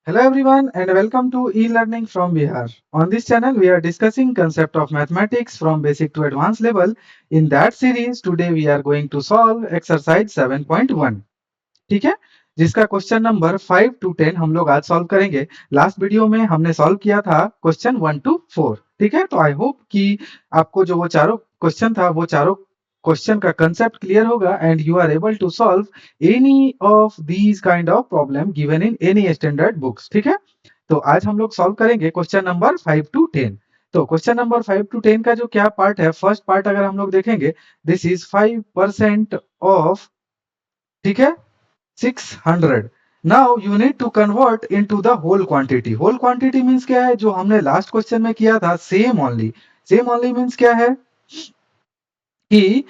Hello everyone and welcome to e-learning from Bihar. On this channel we are discussing concept of mathematics from basic to advanced level. In that series today we are going to solve exercise 7.1. ठीक है, जिसका question number 5 to 10 हम लोग आज solve करेंगे। Last video में हमने solve किया था क्वेश्चन 1 to 4। ठीक है, तो आई होप कि आपको जो वो चारों क्वेश्चन था वो चारों क्वेश्चन का कंसेप्ट क्लियर होगा and you are able to solve any of these kind of problem given in any standard books. ठीक है, तो आज हम लोग सॉल्व करेंगे क्वेश्चन नंबर 5 to 10। तो क्वेश्चन नंबर 5 to 10 का जो क्या पार्ट है, फर्स्ट पार्ट अगर हम लोग देखेंगे, दिस इज 5% ऑफ, ठीक है, 600। Now you need to convert into the whole quantity. Whole quantity means क्या है, जो हमने लास्ट क्वेश्चन में किया था same only. Same only means क्या है कि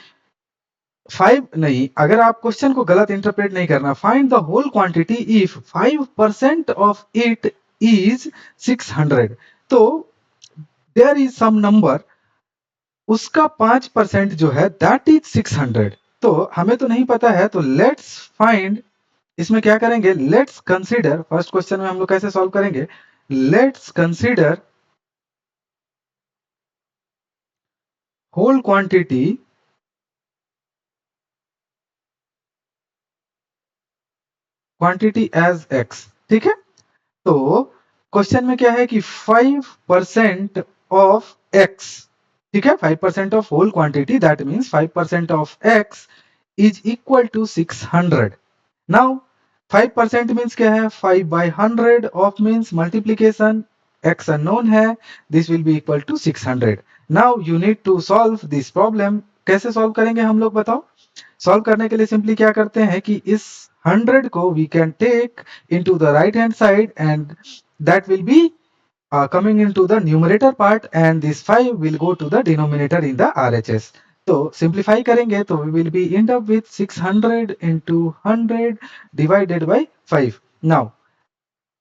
5 नहीं, अगर आप क्वेश्चन को गलत इंटरप्रेट नहीं करना, find the whole quantity if 5% of it is 600। तो देयर इज सम नंबर, उसका 5% जो है दैट इज 600। तो हमें तो नहीं पता है, तो लेट्स फाइंड। इसमें क्या करेंगे, लेट्स कंसीडर, फर्स्ट क्वेश्चन में हम लोग कैसे सॉल्व करेंगे, let's consider whole quantity as x. ठीक है, तो क्वेश्चन में क्या है कि 5% ऑफ एक्स, ठीक है, 5% of whole quantity that means 5% of X is equal to 600। Now 5% means क्या है, 5/100 of means multiplication, x unknown है, this will be equal to 600। Now you need to solve this problem. कैसे solve करेंगे हम लोग, बताओ। सॉल्व करने के लिए सिंपली क्या करते हैं कि इस 100 को we can take into the right hand side and that will be coming into the numerator part and this 5 will go to the denominator in the RHS। तो सिंप्लीफाई करेंगे तो we will be end up with 600 into 100 divided by 5। now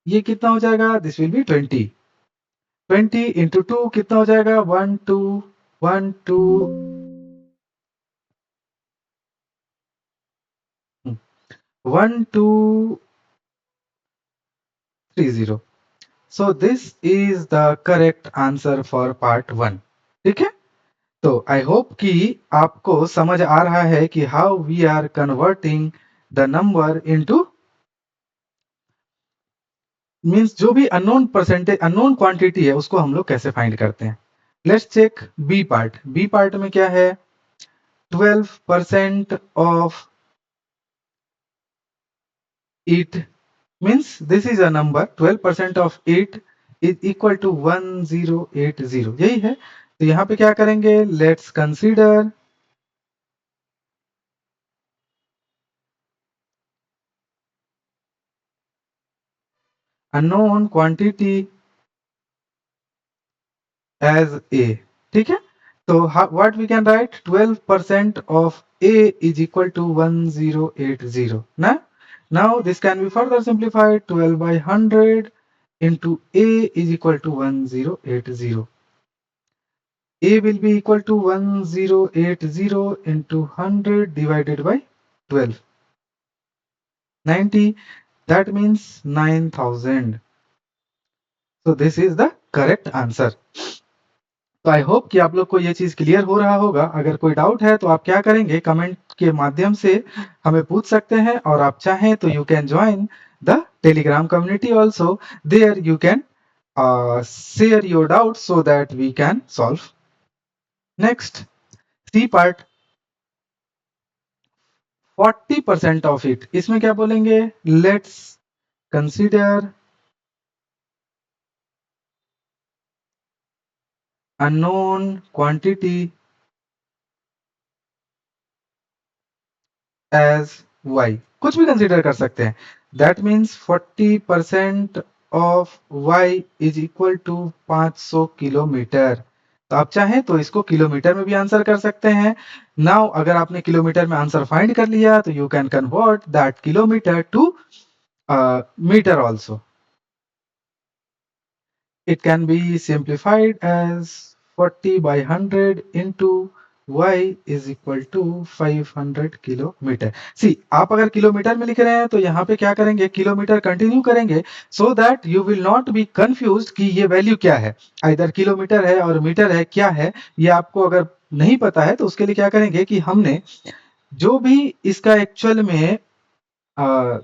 ये कितना हो जाएगा, this will be 20। 20 into 2 कितना हो जाएगा, 1 2 1 2 1 2 30। so this is the correct answer for part 1। ठीक है, तो आई होप कि आपको समझ आ रहा है कि how we are converting the number into, means जो भी अननोन परसेंटेज अननोन क्वांटिटी है उसको हम लोग कैसे फाइंड करते हैं। Let's check b part. B part में क्या है, 12% of it means this is a number, 12% of it is equal to 1080, यही है। तो यहाँ पे क्या करेंगे, let's consider unknown quantity as a। ठीक है, तो what we can write, 12% of a is equal to 1080 ना। now this can be further simplified, 12/100 into a is equal to 1080। a will be equal to 1080 into 100 divided by 12, 90, that means 9000। so this is the correct answer। तो I hope कि आप लोग को ये चीज clear हो रहा होगा। अगर कोई डाउट है तो आप क्या करेंगे, कमेंट के माध्यम से हमें पूछ सकते हैं, और आप चाहें तो you can join the Telegram community also. There you can share your doubt so that we can solve. Next c part, 40% of it, इसमें क्या बोलेंगे, let's consider unknown quantity as y, कुछ भी कंसीडर कर सकते हैं। That means 40% of y is equal to 500 kilometre. तो आप चाहें तो इसको किलोमीटर में भी आंसर कर सकते हैं। नाउ अगर आपने किलोमीटर में आंसर फाइंड कर लिया तो you can convert that kilometre to metre also. It can be simplified as 40/100 into y is equal to 500 kilometre. See, आप अगर किलोमीटर में लिख रहे हैं तो यहाँ पे क्या करेंगे, किलोमीटर कंटिन्यू करेंगे, so that you will not be confuse कि ये वैल्यू क्या है, इधर किलोमीटर है और मीटर है, क्या है ये आपको अगर नहीं पता है तो उसके लिए क्या करेंगे कि हमने जो भी इसका एक्चुअल में अ,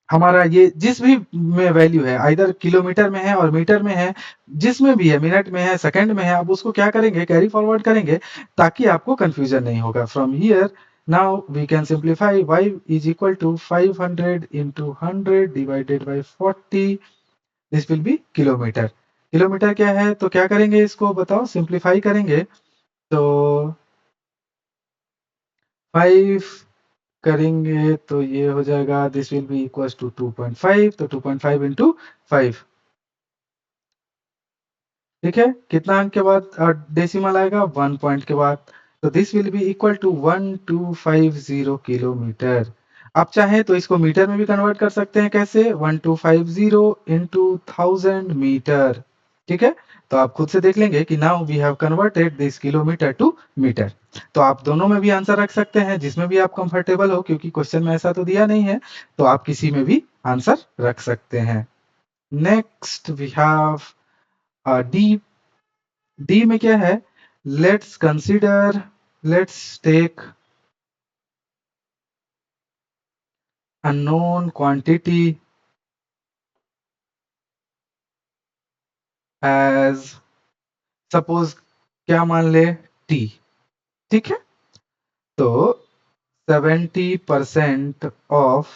हमारा ये जिस भी में वैल्यू है, आइदर किलोमीटर में है और मीटर में है, जिसमें भी है, मिनट में है, सेकंड में है, आप उसको क्या करेंगे, कैरी फॉरवर्ड करेंगे ताकि आपको कंफ्यूजन नहीं होगा। From here now we can simplify y is equal to 500 into 100 divided by 40, this will be kilometre. Kilometre क्या है तो क्या करेंगे, इसको बताओ, सिंप्लीफाई करेंगे तो 5 करेंगे तो ये हो जाएगा, this will be equals to 2.5, तो 2.5 इंटू 5, ठीक है, कितना अंक के बाद डेसिमल आएगा, 1 पॉइंट के बाद, तो this will be equal to 1250 kilometre. आप चाहें तो इसको मीटर में भी कन्वर्ट कर सकते हैं, कैसे, 1250 इंटू 1000 मीटर, ठीक है। तो आप खुद से देख लेंगे कि now we have converted this kilometre to metre. तो आप दोनों में भी आंसर रख सकते हैं, जिसमें भी आप कंफर्टेबल हो, क्योंकि क्वेश्चन में ऐसा तो दिया नहीं है, तो आप किसी में भी आंसर रख सकते हैं। Next we have d. D में क्या है, let's consider, let's take unknown quantity as, suppose क्या मान ले, टी, ठीक है। तो 70% of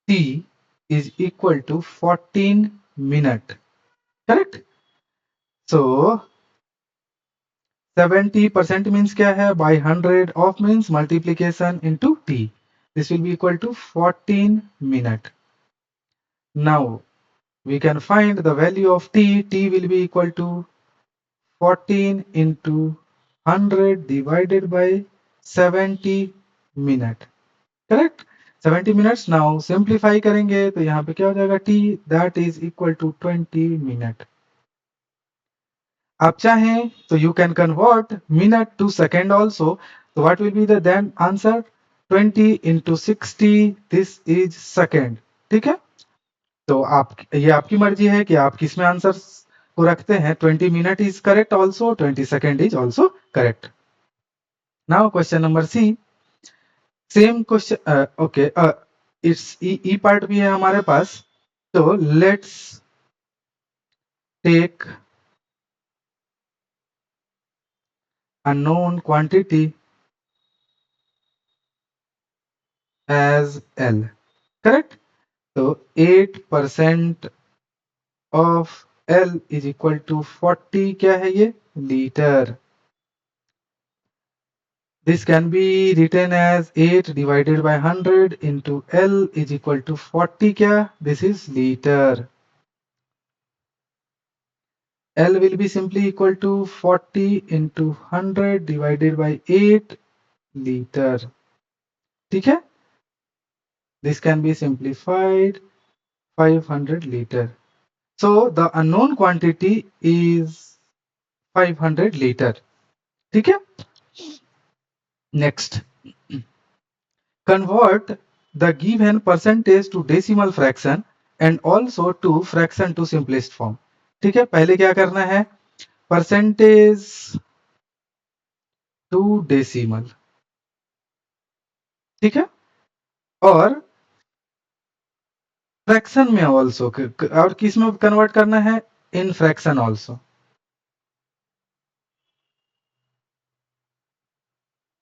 t is equal to 14 minute, correct. So 70% means क्या है, by 100 of means multiplication into t, this will be equal to 14 minute. Now we can find the value of t. T will be equal to 14 into 100 divided by 70 minute, correct, 70 minutes। now simplify करेंगे तो यहाँ पे क्या हो जाएगा, t that is equal to 20 minute। आप चाहें तो you can convert minute to second also, so what will be the then answer, 20 into 60, this is second, ठीक है। तो आप, ये आपकी मर्जी है कि आप किस में आंसर को रखते हैं, 20 minute is correct also, 20 second is also correct. Now question number c, same question, okay, it's e part भी है हमारे पास, तो let's take unknown quantity as l, correct. तो 8% of l is equal to 40, क्या है ये, litre. This can be written as 8 divided by 100 into L is equal to 40, क्या, this is liter। L will be simply equal to 40 into 100 divided by 8 liter, ठीक है। This can be simplified, 500 liter। So the unknown quantity is 500 liter, ठीक है। Next, convert the given percentage to decimal fraction and also to fraction to simplest form, ठीक है। पहले क्या करना है, परसेंटेज टू डेसिमल, ठीक है, और फ्रैक्शन में ऑल्सो, और किस में कन्वर्ट करना है, इन फ्रैक्शन ऑल्सो,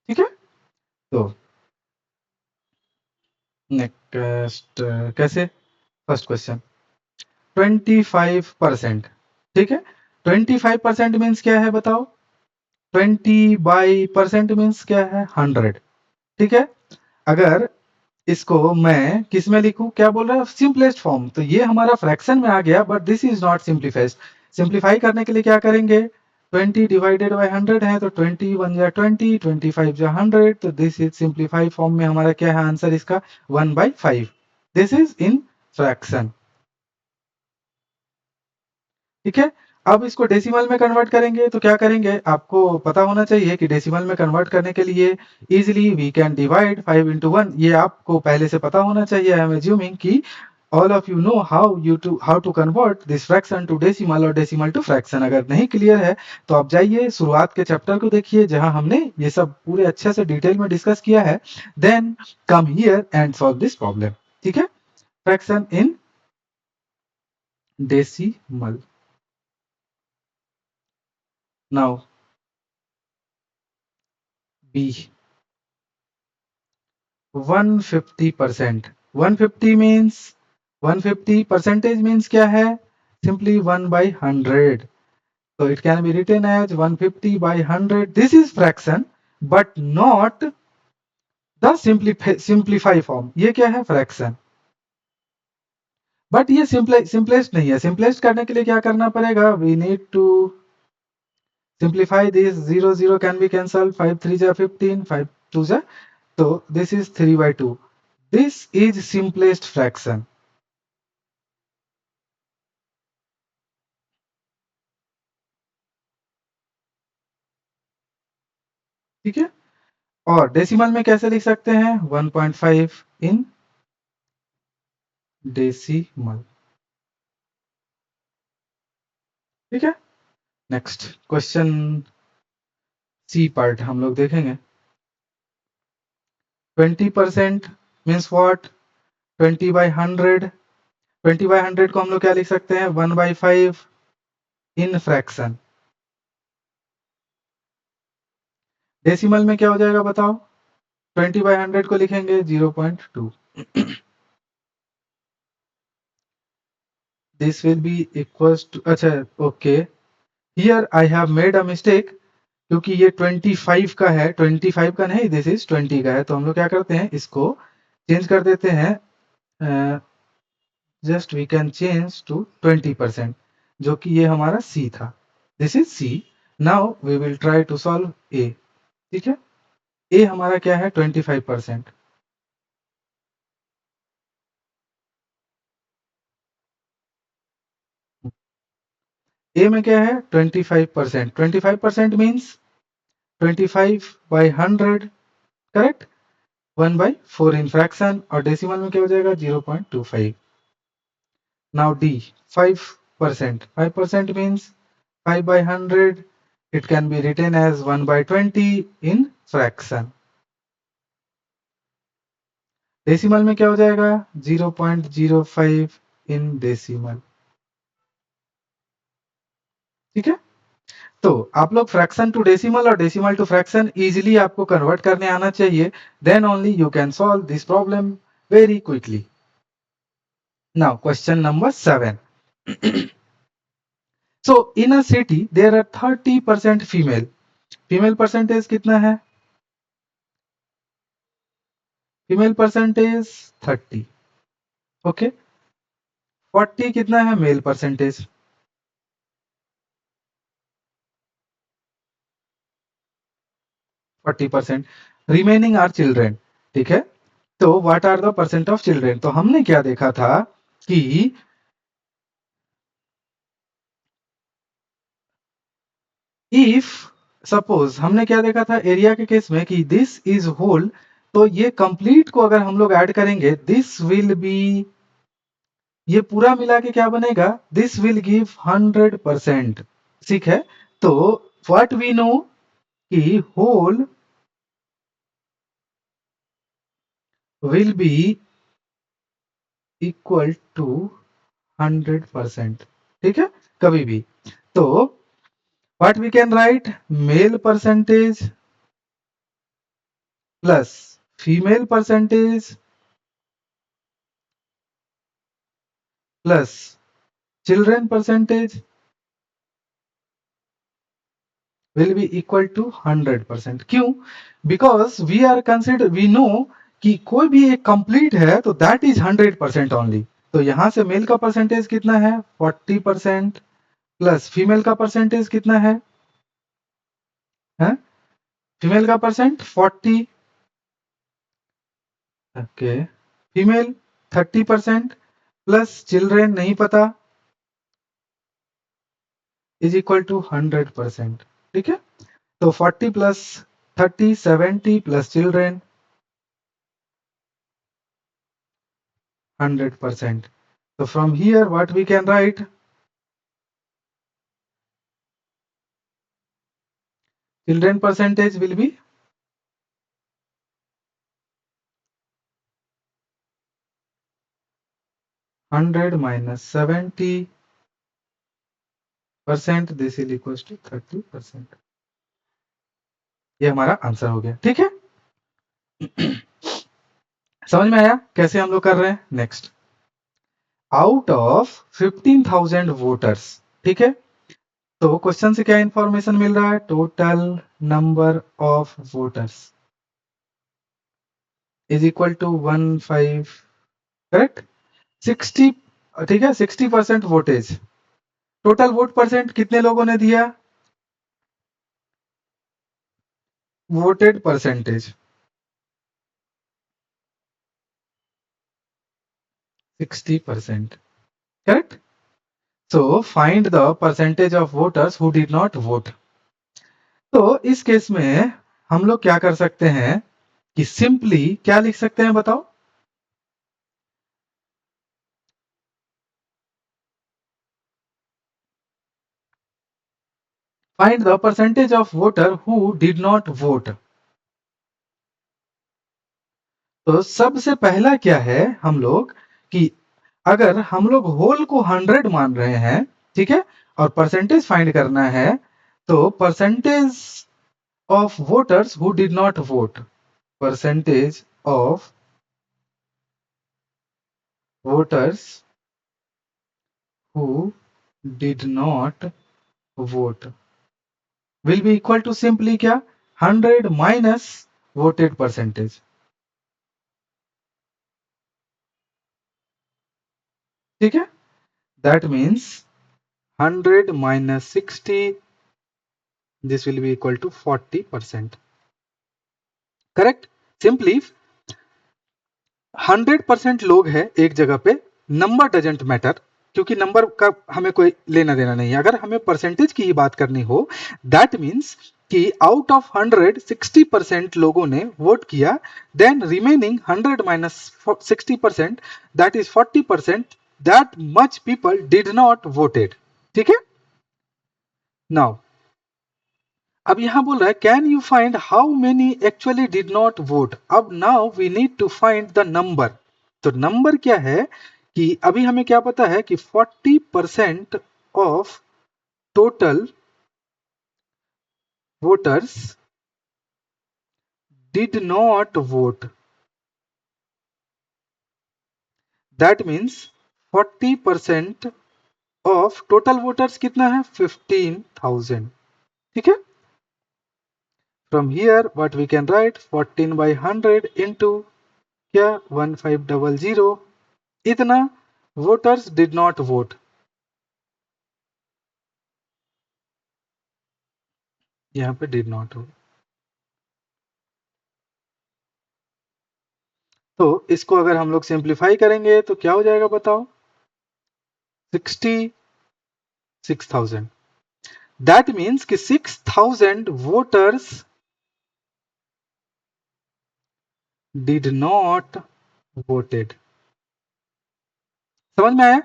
ठीक है। तो नेक्स्ट, कैसे, फर्स्ट क्वेश्चन 25%, ठीक है। 25% मीन्स क्या है बताओ, 20/% मीन्स क्या है, 100, ठीक है। अगर इसको मैं किस में लिखूं, क्या बोल रहा है, सिंपलेस्ट फॉर्म, तो ये हमारा फ्रैक्शन में आ गया, but this is not simplified. Simplify करने के लिए क्या करेंगे, 20 डिवाइडेड बाय 100 है, तो 20 1 जा 20, 25 जा 100, तो दिस इज सिंप्लीफाइड फॉर्म में हमारा क्या है आंसर इसका, 1/5, दिस इज इन फ्रैक्शन, ठीक है। अब इसको डेसिमल में कन्वर्ट करेंगे तो क्या करेंगे, आपको पता होना चाहिए कि डेसिमल में कन्वर्ट करने के लिए easily we can divide 5 into 1, ये आपको पहले से पता होना चाहिए। आई एम एज्यूमिंग कि all of you know how to convert this fraction to decimal और डेसिमल टू फ्रैक्शन। अगर नहीं क्लियर है तो आप जाइए शुरुआत के चैप्टर को देखिए जहां हमने ये सब पूरे अच्छे से डिटेल में डिस्कस किया है, then come here and solve this problem. ठीक है, fraction in decimal. Now b 150%। 150 means 150 percentage means क्या है, simply 1/100। So it can be written as 150/100. This is fraction, but not the simplify form. ये क्या है, fraction. But ये simplest नहीं है। सिंपलेस्ट करने के लिए क्या करना पड़ेगा, we need to simplify this. 0 0 can be cancel, 5 3 जा 15, 5 2 जा, तो this is 3/2। This is simplest fraction. ठीक है, और डेसिमल में कैसे लिख सकते हैं, 1.5 इन डेसिमल। ठीक है, नेक्स्ट क्वेश्चन सी पार्ट हम लोग देखेंगे। 20% मीन्स व्हाट, 20/100। 20/100 को हम लोग क्या लिख सकते हैं, 1/5 इन फ्रैक्शन। डेसिमल में क्या हो जाएगा बताओ, 20/100 को लिखेंगे 0.2। This will be equals to, अच्छा okay, here I have made a mistake, क्योंकि ये 25 का है, 25 का नहीं, दिस इज 20 का है। तो हम लोग क्या करते हैं, इसको चेंज कर देते हैं, just we can change to 20%, जो कि ये हमारा सी था। This is C. Now we will try to solve A. ठीक है, ए हमारा क्या है, 25%। ए में क्या है, 25%। 25% मीन्स 25/100, करेक्ट। 1/4 इन फ्रैक्शन, और डेसिमल में क्या हो जाएगा, 0.25। Now D 5%। 5% means 5/100, it can be written as 1/20 in fraction। Decimal में क्या हो जाएगा, 0.05 इन डेसिमल। ठीक है, तो आप लोग फ्रैक्शन टू डेसिमल और डेसिमल टू फ्रैक्शन इजीली आपको कन्वर्ट करने आना चाहिए, then only you can solve this problem very quickly. Now question number 7। So in a city there are 30% female. Female percentage कितना है, फीमेल परसेंटेज 30। ओके, 40 कितना है male percentage, 40%। Remaining are children. ठीक है, तो what are the percent of children, तो हमने क्या देखा था कि इफ सपोज, हमने क्या देखा था एरिया के केस में कि दिस इज होल, तो ये कंप्लीट को अगर हम लोग ऐड करेंगे, दिस विल बी, ये पूरा मिला के क्या बनेगा, दिस विल गिव 100%। ठीक है, तो व्हाट वी नो कि whole will be equal to 100%। ठीक है, कभी भी। तो what we can write, male percentage plus female percentage plus children percentage will be equal to 100%। क्यों, because we are consider, we know कि कोई भी एक कंप्लीट है तो दैट इज 100% ओनली। तो यहां से मेल का परसेंटेज कितना है, 40%, प्लस फीमेल का परसेंटेज कितना है? फीमेल का percent 40, okay, female 30%, plus children नहीं पता, इज इक्वल टू 100%। ठीक है, तो 40 plus 30 70 plus children 100%. So from here what we can write, children percentage will be 100 minus 70%, this is equals to 30%. ये हमारा आंसर हो गया। ठीक है, समझ में आया कैसे हम लोग कर रहे हैं। नेक्स्ट, आउट ऑफ 15,000 वोटर्स, ठीक है, तो क्वेश्चन से क्या इंफॉर्मेशन मिल रहा है, total number of voters is equal to 15, correct, 60, ठीक है, 60% वोटेज, टोटल वोट परसेंट कितने लोगों ने दिया, voted percentage 60%, correct. So find the percentage of voters who did not vote. तो इस केस में हम लोग क्या कर सकते हैं कि सिंपली क्या लिख सकते हैं बताओ, find the percentage of voter who did not vote. तो सबसे पहला क्या है हम लोग कि अगर हम लोग होल को 100 मान रहे हैं, ठीक है, और परसेंटेज फाइंड करना है, तो percentage of voters who did not vote, percentage of voters who did not vote will be equal to simply क्या, 100 minus voted percentage। ठीक है, that means 100 minus 60, this will be equal to 40%, correct. Simply 100% लोग हैं एक जगह पे, number doesn't matter, क्योंकि number का हमें कोई लेना देना नहीं है। अगर हमें परसेंटेज की ही बात करनी हो, दैट मीन्स कि आउट ऑफ 100 60% लोगों ने वोट किया, then remaining 100 minus 60%, that is 40%, that much people did not voted. ठीक है, नाउ अब यहां बोल रहा है can you find how many actually did not vote. अब now we need to find the number. तो नंबर क्या है कि अभी हमें क्या पता है कि 40% of total voters did not vote, that means 40% of total voters कितना है, 15,000। ठीक है, from here what we can write 14 by 100 into क्या 1500, इतना वोटर्स डिड नॉट वोट, यहाँ पे डिड नॉट हो। तो इसको अगर हम लोग सिंप्लीफाई करेंगे तो क्या हो जाएगा बताओ, 66,000। दैट मीन्स कि 6,000 वोटर्स डिड नॉट वोटेड। समझ में आया,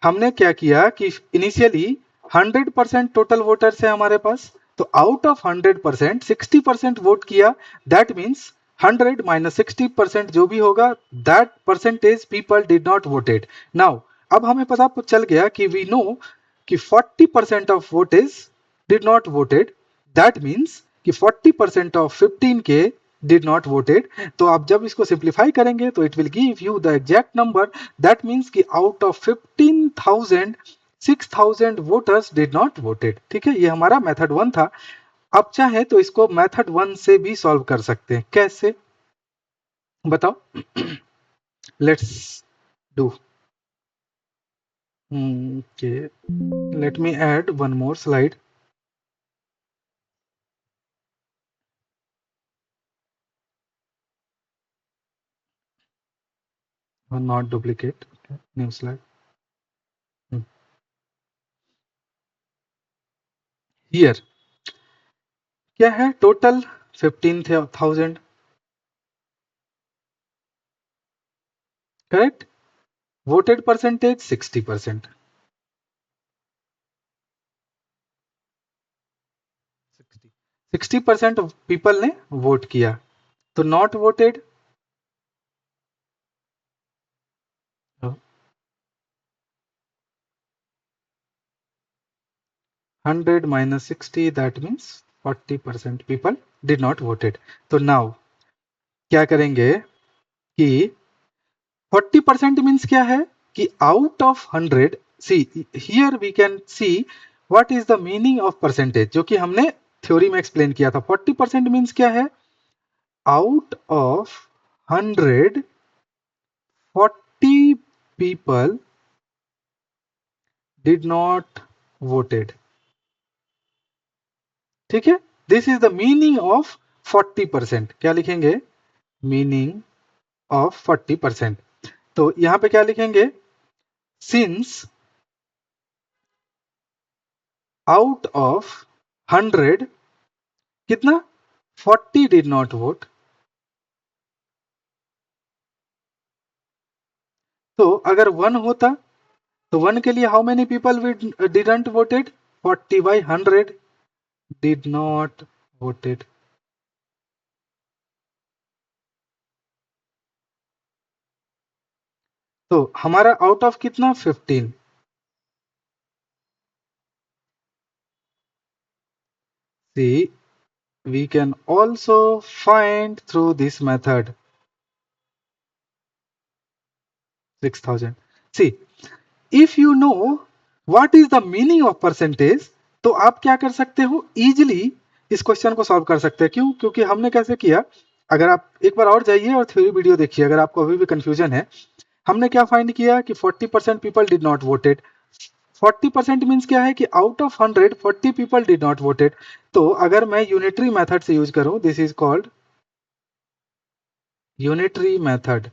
हमने क्या किया कि इनिशियली 100% टोटल वोटर्स है हमारे पास, तो आउट ऑफ 100% 60% वोट किया, दैट मीन्स 100 माइनस 60% जो भी होगा, that percentage people did not voted. Now अब हमें पता चल गया कि वी नो कि 40% of voltage did not voted, that means कि 40% ऑफ 15 के डिड नॉट वोटेड। तो आप जब इसको सिंप्लीफाई करेंगे तो it will give you the exact number, that means कि out of 15,000 6,000 voters did not voted. ठीक है, ये हमारा मेथड 1 था। अब चाहे तो इसको मेथड 1 से भी सॉल्व कर सकते हैं, कैसे बताओ, let's do. Okay, let me add one more slide. Not duplicate, new slide. Here क्या है total 15,000 correct voted percentage 60%। 60% people ने वोट किया तो not voted 100 minus 60 that means 40% people did not voted। तो नाउ क्या करेंगे कि 40% मीन्स क्या है कि out of 100 see here we can see what is the meaning of percentage जो कि हमने थ्योरी में एक्सप्लेन किया था। 40% मीन्स क्या है out of 100 40 people did not voted। ठीक है this is the meaning of 40%। क्या लिखेंगे मीनिंग ऑफ 40%। तो यहां पे क्या लिखेंगे सिंस आउट ऑफ 100 कितना 40 डिड नॉट वोट। तो अगर 1 होता तो 1 के लिए how many people didn't voted 40 by 100 did not voted. तो हमारा आउट ऑफ कितना 15। See, we can also find through this method 6000। See, if you know what is the meaning of percentage तो आप क्या कर सकते हो इजिली इस क्वेश्चन को सॉल्व कर सकते हैं। क्यों क्योंकि हमने कैसे किया अगर आप एक बार और जाइए और थ्योरी वीडियो देखिए अगर आपको अभी भी कंफ्यूजन है। हमने क्या फाइंड किया कि 40% people did not voted. 40% means क्या है कि out of 100 40 people did not voted. तो अगर मैं यूनिटरी मेथड से यूज करूं this is called unitary method.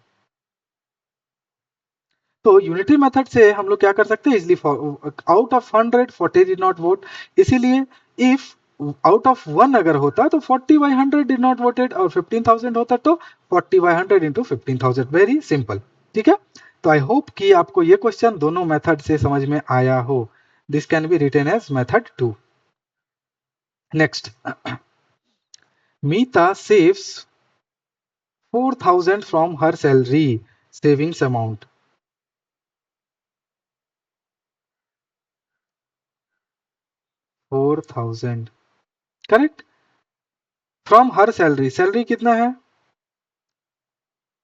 तो यूनिटरी मेथड से हम लोग क्या कर सकते हैं easily out of 100 40 did not vote. इसीलिए इफ आउट ऑफ 1 अगर होता तो 40 बाई 100 डिड नॉट वोटेड और 15,000 होता तो 40 बाई 100 इंटू 15,000। Very simple. ठीक है तो आई होप कि आपको ये क्वेश्चन दोनों मेथड से समझ में आया हो। This can be written as method 2। Next Meeta saves 4,000 from her salary savings amount. 4,000 correct from her salary. Salary कितना है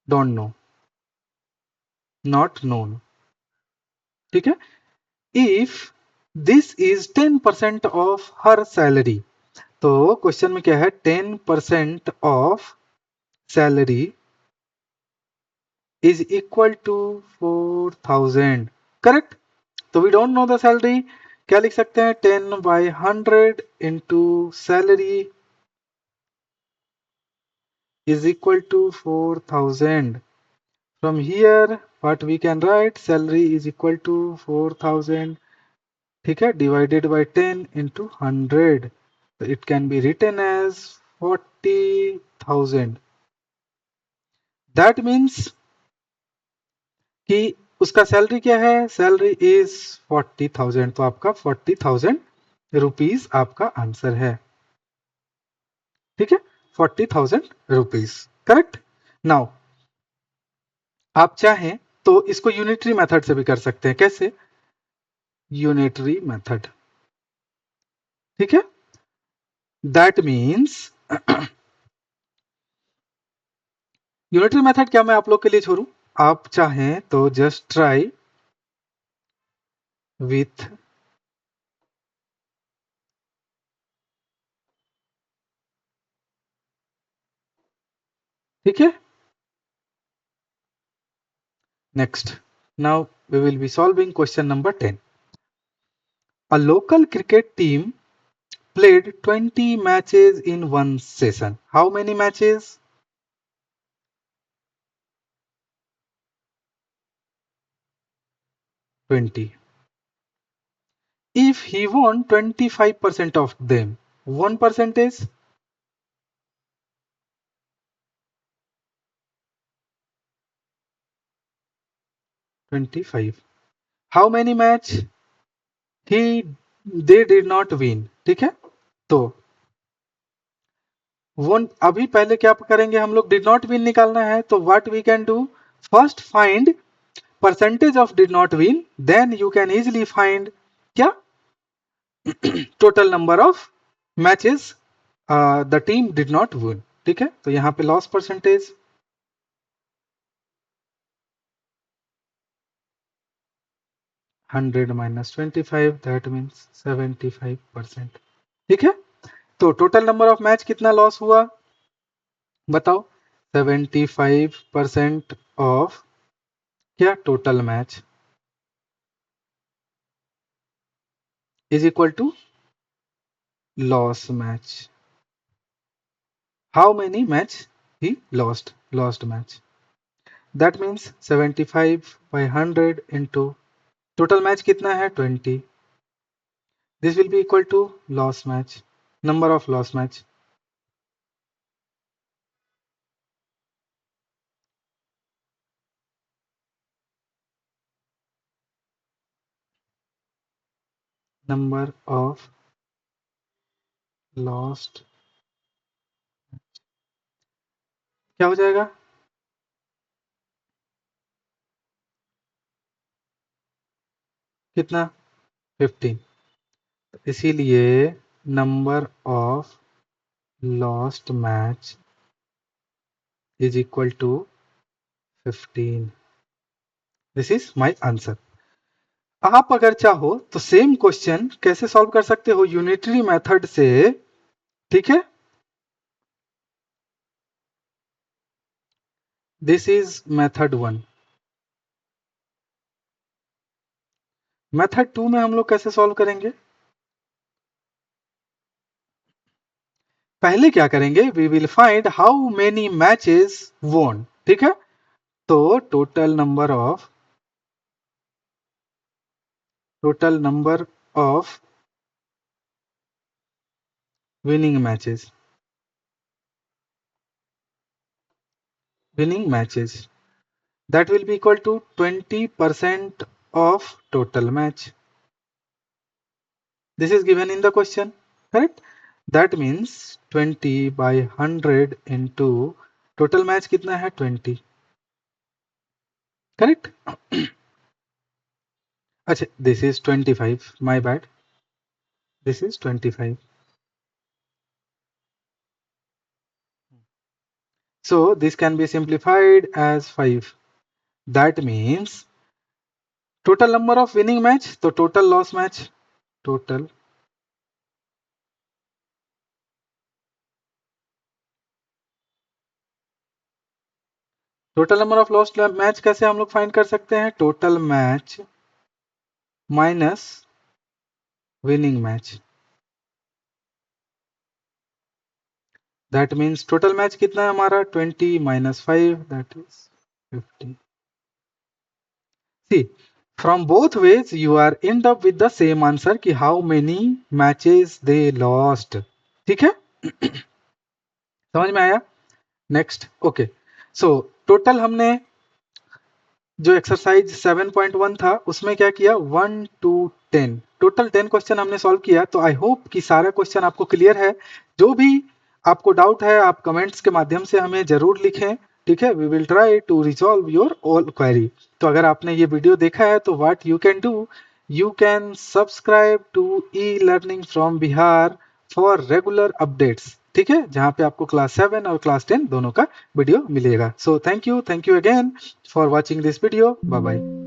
डोंट नो नॉट नोन। ठीक है if this is 10% of her salary तो क्वेश्चन में क्या है 10% of salary is equal to 4,000 correct. तो we don't know the salary क्या लिख सकते हैं 10 by 100 into salary is equal to 4,000। From here what we can write salary is equal to 4,000 ठीक है divided by 10 into 100 so it can be written as 40,000। that means कि उसका salary क्या है सैलरी इज 40,000 तो आपका 40,000 रुपीज आपका answer है। ठीक है 40,000 रुपीज करेक्ट। नाउ आप चाहें तो इसको यूनिटरी मेथड से भी कर सकते हैं। कैसे यूनिटरी मेथड ठीक है दैट मीन्स यूनिटरी मेथड क्या मैं आप लोग के लिए छोड़ू आप चाहें तो जस्ट ट्राई विथ ठीक है next now we will be solving question number 10। A local cricket team played 20 matches in one session। How many matches 20। if he won 25% of them, 1% is 25. How many match he they did not win? ठीक है, तो one अभी पहले क्या करेंगे हम लोग, did not win निकालना है, तो what we can do, first find percentage of did not win, then you can easily find क्या, total number of matches the team did not win. ठीक है, तो यहाँ पे loss percentage 100 minus 25, that means 75%। ठीक है, तो टोटल नंबर ऑफ मैच कितना लॉस हुआ बताओ, 75% ऑफ क्या, total match is equal to loss match. How many match ही lost match, that means 75 by 100 into total match कितना है 20, this will be equal to loss match, number of loss match। number of lost क्या हो जाएगा, कितना 15, इसीलिए number of lost match is equal to 15। This is my answer. आप अगर चाहो तो सेम क्वेश्चन कैसे सॉल्व कर सकते हो, यूनिटरी मेथड से। ठीक है, दिस इज मेथड 1। मेथड 2 में हम लोग कैसे सॉल्व करेंगे, पहले क्या करेंगे, we will find how many matches won. ठीक है, तो total number of winning matches that will be equal to 20% of total match. This is given in the question, correct? That means 20 by 100 into total match कितना है 20, correct? अच्छा, this is 25, my bad, this is 25, so this can be simplified as 5, that means total number of winning match, तो total loss match, total number of lost match कैसे हम लोग find कर सकते हैं, total match minus winning match, that means total match कितना है हमारा 20 minus 5, that is 50। See, from both ways you are end up with the same answer कि how many matches they lost. ठीक है, समझ में आया? नेक्स्ट, ओके, सो टोटल हमने जो एक्सरसाइज 7.1 था उसमें क्या किया, 1 to 10, टोटल 10 क्वेश्चन हमने सॉल्व किया। तो आई होप कि सारा क्वेश्चन आपको क्लियर है। जो भी आपको डाउट है आप कमेंट्स के माध्यम से हमें जरूर लिखें। ठीक है, we will try to resolve your all query. तो अगर आपने ये वीडियो देखा है तो what you can do, you can subscribe to e learning from Bihar for regular updates. ठीक है, जहाँ पे आपको क्लास 7 और क्लास 10 दोनों का वीडियो मिलेगा। So thank you again for watching this video. Bye bye.